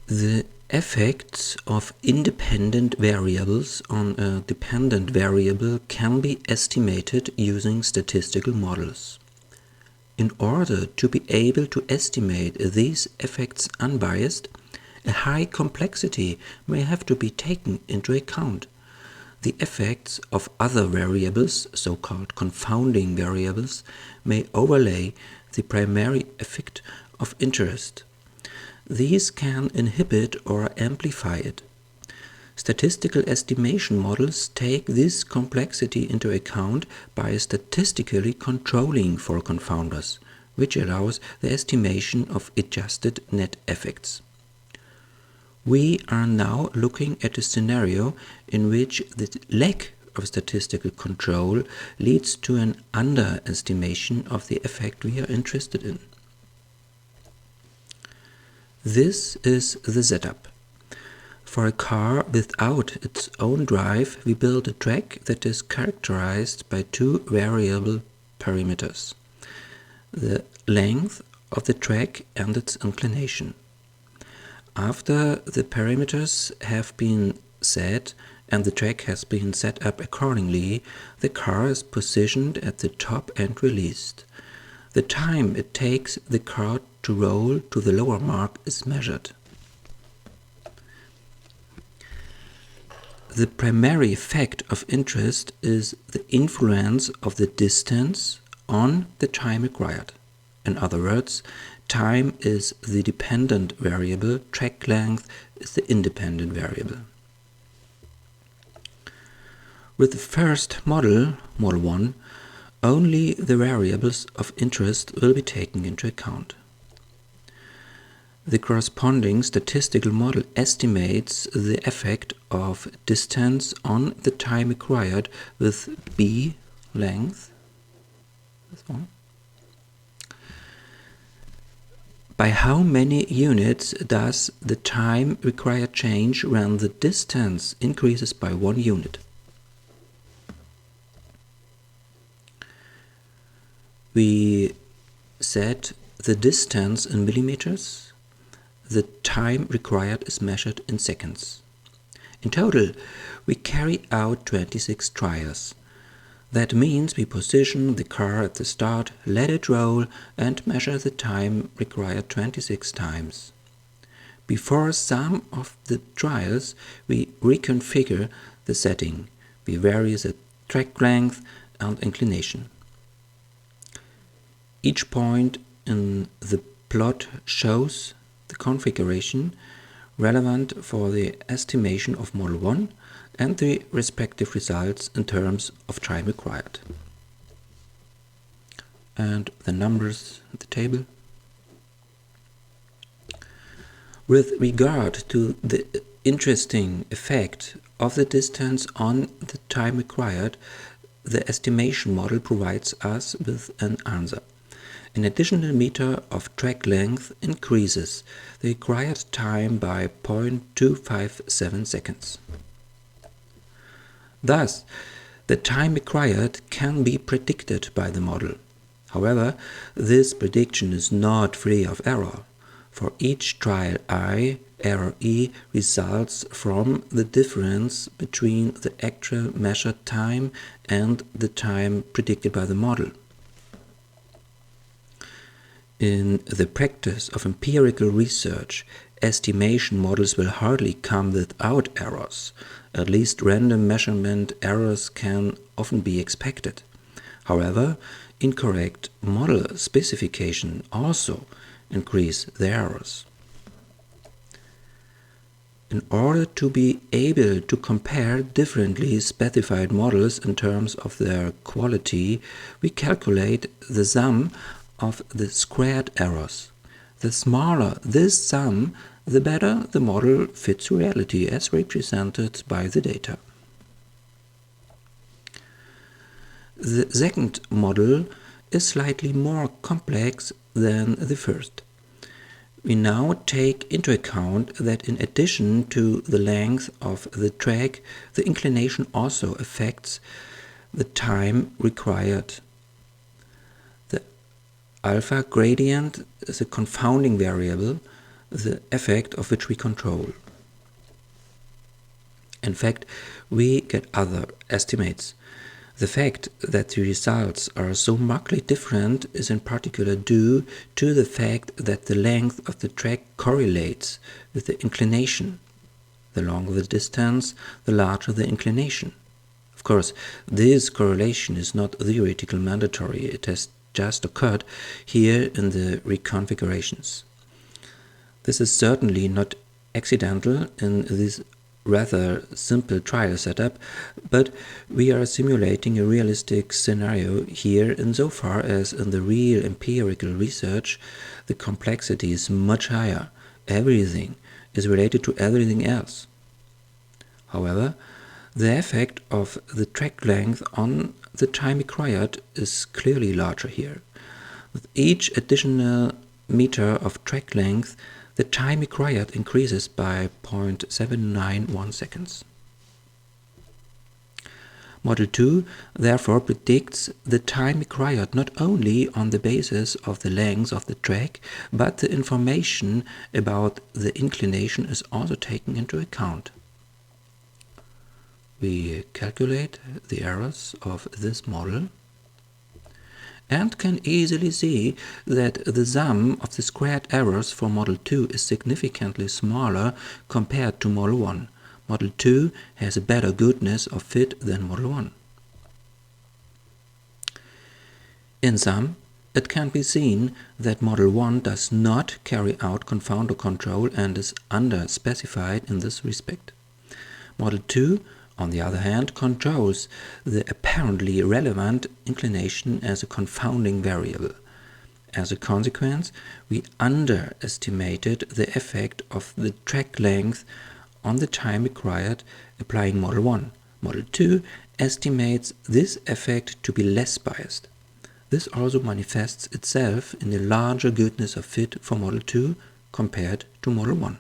The effects of independent variables on a dependent variable can be estimated using statistical models. In order to be able to estimate these effects unbiased, a high complexity may have to be taken into account. The effects of other variables, so-called confounding variables, may overlay the primary effect of interest. These can inhibit or amplify it. Statistical estimation models take this complexity into account by statistically controlling for confounders, which allows the estimation of adjusted net effects. We are now looking at a scenario in which the lack of statistical control leads to an underestimation of the effect we are interested in. This is the setup. For a car without its own drive, we build a track that is characterized by two variable parameters: the length of the track and its inclination. After the parameters have been set and the track has been set up accordingly, the car is positioned at the top and released. The time it takes the car to roll to the lower mark is measured. The primary effect of interest is the influence of the distance on the time required. In other words, time is the dependent variable, track length is the independent variable. With the first model, Model 1, only the variables of interest will be taken into account. The corresponding statistical model estimates the effect of distance on the time required with b length. This one. By how many units does the time required change when the distance increases by 1 unit? We set the distance in millimeters. The time required is measured in seconds. In total, we carry out 26 trials. That means we position the car at the start, let it roll, and measure the time required 26 times. Before some of the trials, we reconfigure the setting. We vary the track length and inclination. Each point in the plot shows the configuration relevant for the estimation of Model 1 and the respective results in terms of time required. And the numbers in the table. With regard to the interesting effect of the distance on the time required, the estimation model provides us with an answer. An additional meter of track length increases the required time by 0.257 seconds. Thus, the time required can be predicted by the model. However, this prediction is not free of error. For each trial I, error E results from the difference between the actual measured time and the time predicted by the model. In the practice of empirical research, estimation models will hardly come without errors. At least random measurement errors can often be expected. However, incorrect model specification also increase the errors. In order to be able to compare differently specified models in terms of their quality, we calculate the sum of the squared errors. The smaller this sum, the better the model fits reality as represented by the data. The second model is slightly more complex than the first. We now take into account that in addition to the length of the track, the inclination also affects the time required. The alpha gradient is a confounding variable. the effect of which we control. In fact, we get other estimates. The fact that the results are so markedly different is in particular due to the fact that the length of the track correlates with the inclination. The longer the distance, the larger the inclination. Of course, this correlation is not theoretical mandatory. It has just occurred here in the reconfigurations. This is certainly not accidental in this rather simple trial setup, but we are simulating a realistic scenario here insofar as in the real empirical research the complexity is much higher. Everything is related to everything else. However, the effect of the track length on the time required is clearly larger here. With each additional meter of track length, the time required increases by 0.791 seconds. Model 2 therefore predicts the time required not only on the basis of the length of the track, but the information about the inclination is also taken into account. We calculate the errors of this model and can easily see that the sum of the squared errors for Model 2 is significantly smaller compared to Model 1. Model 2 has a better goodness of fit than Model 1. In sum, it can be seen that Model 1 does not carry out confounder control and is under-specified in this respect. Model 2 on the other hand, controls the apparently relevant inclination as a confounding variable. As a consequence, we underestimated the effect of the track length on the time required applying Model 1. Model 2 estimates this effect to be less biased. This also manifests itself in a larger goodness of fit for Model 2 compared to Model 1.